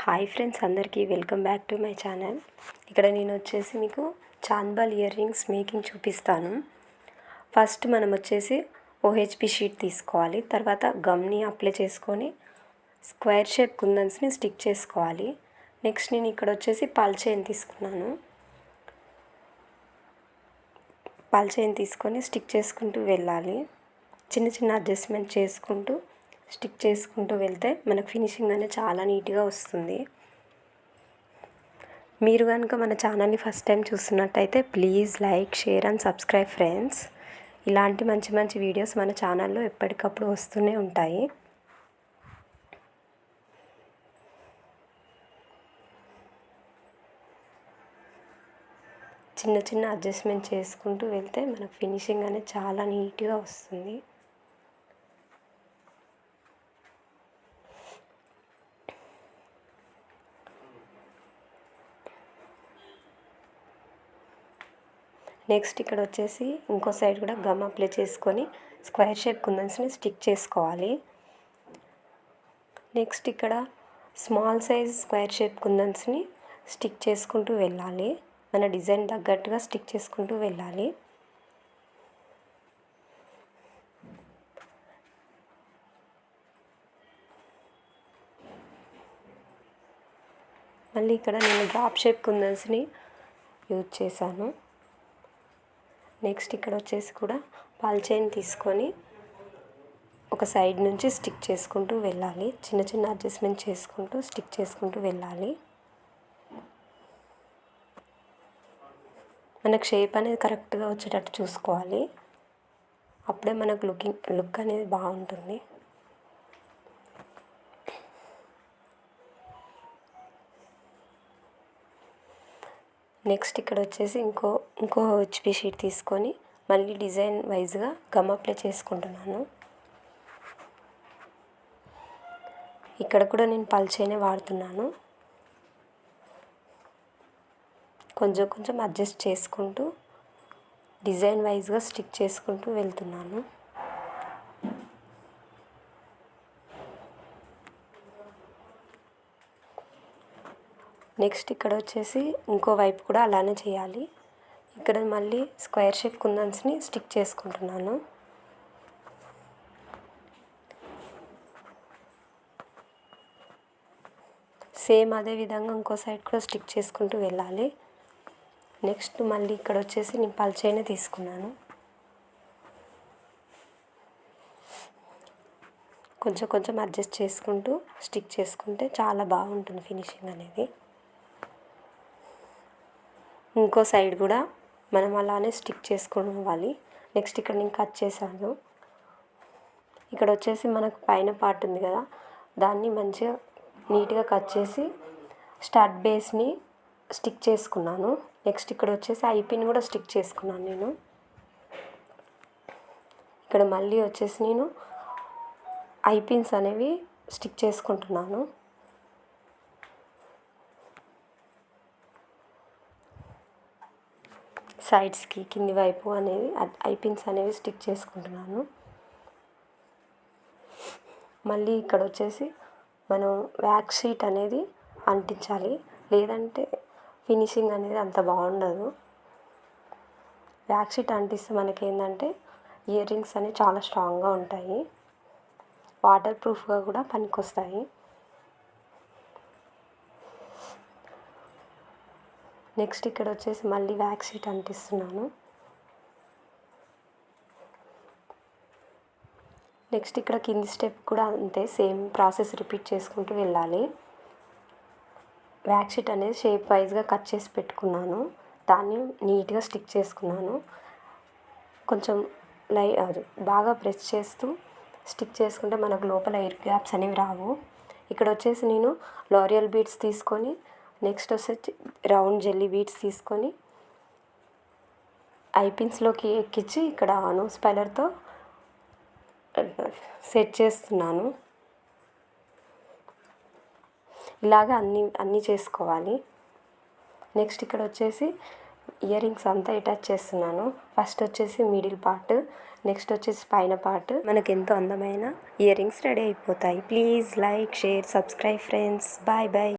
Hi friends, అందరికీ welcome back to my channel. ఇక్కడ నేను వచ్చేసి మీకు చాన్బాల్ ఇయర్ రింగ్స్ మేకింగ్ చూపిస్తాను. ఫస్ట్ మనం వచ్చేసి ఓహెచ్పి షీట్ తీసుకోవాలి. తర్వాత గమ్ని అప్లై చేసుకొని స్క్వేర్ షేప్ కుందన్స్ని స్టిక్ చేసుకోవాలి. నెక్స్ట్ నేను ఇక్కడ వచ్చేసి పల్ చైన్ తీసుకున్నాను. పల్ చైన్ తీసుకొని స్టిక్ చేసుకుంటూ వెళ్ళాలి. చిన్న చిన్న అడ్జస్ట్మెంట్ చేసుకుంటూ స్టిక్ చేసుకుంటూ వెళ్తే మనకు ఫినిషింగ్ అనేది చాలా నీట్గా వస్తుంది. మీరు కనుక మన ఛానల్ని ఫస్ట్ టైం చూస్తున్నట్టయితే please like, share and subscribe friends. ఇలాంటి మంచి మంచి వీడియోస్ మన ఛానల్లో ఎప్పటికప్పుడు వస్తూనే ఉంటాయి. చిన్న చిన్న అడ్జస్ట్మెంట్ చేసుకుంటూ వెళ్తే మనకు ఫినిషింగ్ అనేది చాలా నీట్గా వస్తుంది. నెక్స్ట్ ఇక్కడ వచ్చేసి ఇంకో సైడ్ కూడా గమ్ అప్లై చేసుకొని స్క్వేర్ షేప్ కుందన్స్ని స్టిక్ చేసుకోవాలి. నెక్స్ట్ ఇక్కడ స్మాల్ సైజ్ స్క్వేర్ షేప్ కుందన్స్ని స్టిక్ చేసుకుంటూ వెళ్ళాలి. మన డిజైన్ తగ్గట్టుగా స్టిక్ చేసుకుంటూ వెళ్ళాలి. మళ్ళీ ఇక్కడ నేను డ్రాప్ షేప్ కుందన్స్ని యూజ్ చేశాను. నెక్స్ట్ ఇక్కడ వచ్చేసి కూడా పల్ చైన్ తీసుకొని ఒక సైడ్ నుంచి స్టిక్ చేసుకుంటూ వెళ్ళాలి. చిన్న చిన్న అడ్జస్ట్మెంట్ చేసుకుంటూ స్టిక్ చేసుకుంటూ వెళ్ళాలి. మనకు షేప్ అనేది కరెక్ట్గా వచ్చేటట్టు చూసుకోవాలి. అప్పుడే మనకు లుక్ అనేది బాగుంటుంది. నెక్స్ట్ ఇక్కడ వచ్చేసి ఇంకో హెచ్పి షీట్ తీసుకొని మళ్ళీ డిజైన్ వైజ్గా గమ్ అప్లై చేసుకుంటున్నాను. ఇక్కడ కూడా నేను పల్ చైనే వాడుతున్నాను. కొంచెం కొంచెం అడ్జస్ట్ చేసుకుంటూ డిజైన్ వైజ్గా స్టిక్ చేసుకుంటూ వెళ్తున్నాను. నెక్స్ట్ ఇక్కడ వచ్చేసి ఇంకో వైపు కూడా అలానే చేయాలి. ఇక్కడ మళ్ళీ స్క్వేర్ షేప్ కుందన్స్ని స్టిక్ చేసుకుంటున్నాను. సేమ్ అదే విధంగా ఇంకో సైడ్ కూడా స్టిక్ చేసుకుంటూ వెళ్ళాలి. నెక్స్ట్ మళ్ళీ ఇక్కడ వచ్చేసి నేను పల్ చైన్ తీసుకున్నాను. కొంచెం కొంచెం అడ్జస్ట్ చేసుకుంటూ స్టిక్ చేసుకుంటే చాలా బాగుంటుంది ఫినిషింగ్ అనేది. ఇంకో సైడ్ కూడా మనం అలానే స్టిక్ చేసుకోవాలి. నెక్స్ట్ ఇక్కడ నేను కట్ చేశాను. ఇక్కడ వచ్చేసి మనకు పైన పార్ట్ ఉంది కదా, దాన్ని మంచిగా నీట్గా కట్ చేసి స్టడ్ బేస్ని స్టిక్ చేసుకున్నాను. నెక్స్ట్ ఇక్కడ వచ్చేసి ఐపిన్ కూడా స్టిక్ చేసుకున్నాను నేను. ఇక్కడ మళ్ళీ వచ్చేసి నేను ఐపిన్స్ అనేవి స్టిక్ చేసుకుంటున్నాను. సైడ్స్కి కింది వైపు అనేది ఐపిన్స్ అనేవి స్టిక్ చేసుకుంటున్నాను. మళ్ళీ ఇక్కడ వచ్చేసి మనం వ్యాక్స్ షీట్ అనేది అంటించాలి, లేదంటే ఫినిషింగ్ అనేది అంత బాగుండదు. వ్యాక్స్ షీట్ అంటిస్తే మనకి ఏంటంటే ఇయర్ రింగ్స్ అనేవి చాలా స్ట్రాంగ్గా ఉంటాయి, వాటర్ ప్రూఫ్గా కూడా పనికొస్తాయి. నెక్స్ట్ ఇక్కడ వచ్చేసి మళ్ళీ వ్యాక్స్ షీట్ అంటిస్తున్నాను. నెక్స్ట్ ఇక్కడ కింది స్టెప్ కూడా అంతే, సేమ్ ప్రాసెస్ రిపీట్ చేసుకుంటూ వెళ్ళాలి. వ్యాక్స్ షీట్ అనేది షేప్ వైజ్గా కట్ చేసి పెట్టుకున్నాను. దాన్ని నీట్గా స్టిక్ చేసుకున్నాను. కొంచెం బాగా ప్రెస్ చేస్తూ స్టిక్ చేసుకుంటే మనకు లోపల ఎయిర్ గ్యాప్స్ అనేవి రావు. ఇక్కడ వచ్చేసి నేను లోరియల్ బీడ్స్ తీసుకొని నెక్స్ట్ వచ్చేసి రౌండ్ జెల్లీ బీడ్స్ తీసుకొని ఐపిన్స్లోకి ఎక్కించి ఇక్కడ నోస్ పైలర్తో సెట్ చేస్తున్నాను. ఇలాగ అన్నీ చేసుకోవాలి. నెక్స్ట్ ఇక్కడ వచ్చేసి ఇయర్ రింగ్స్ అంతా అటాచ్ చేస్తున్నాను. ఫస్ట్ వచ్చేసి మిడిల్ పార్ట్, నెక్స్ట్ వచ్చేసి పైన పార్ట్. మనకు ఎంతో అందమైన ఇయర్ రింగ్స్ రెడీ అయిపోతాయి. Please like, share, subscribe friends. Bye bye.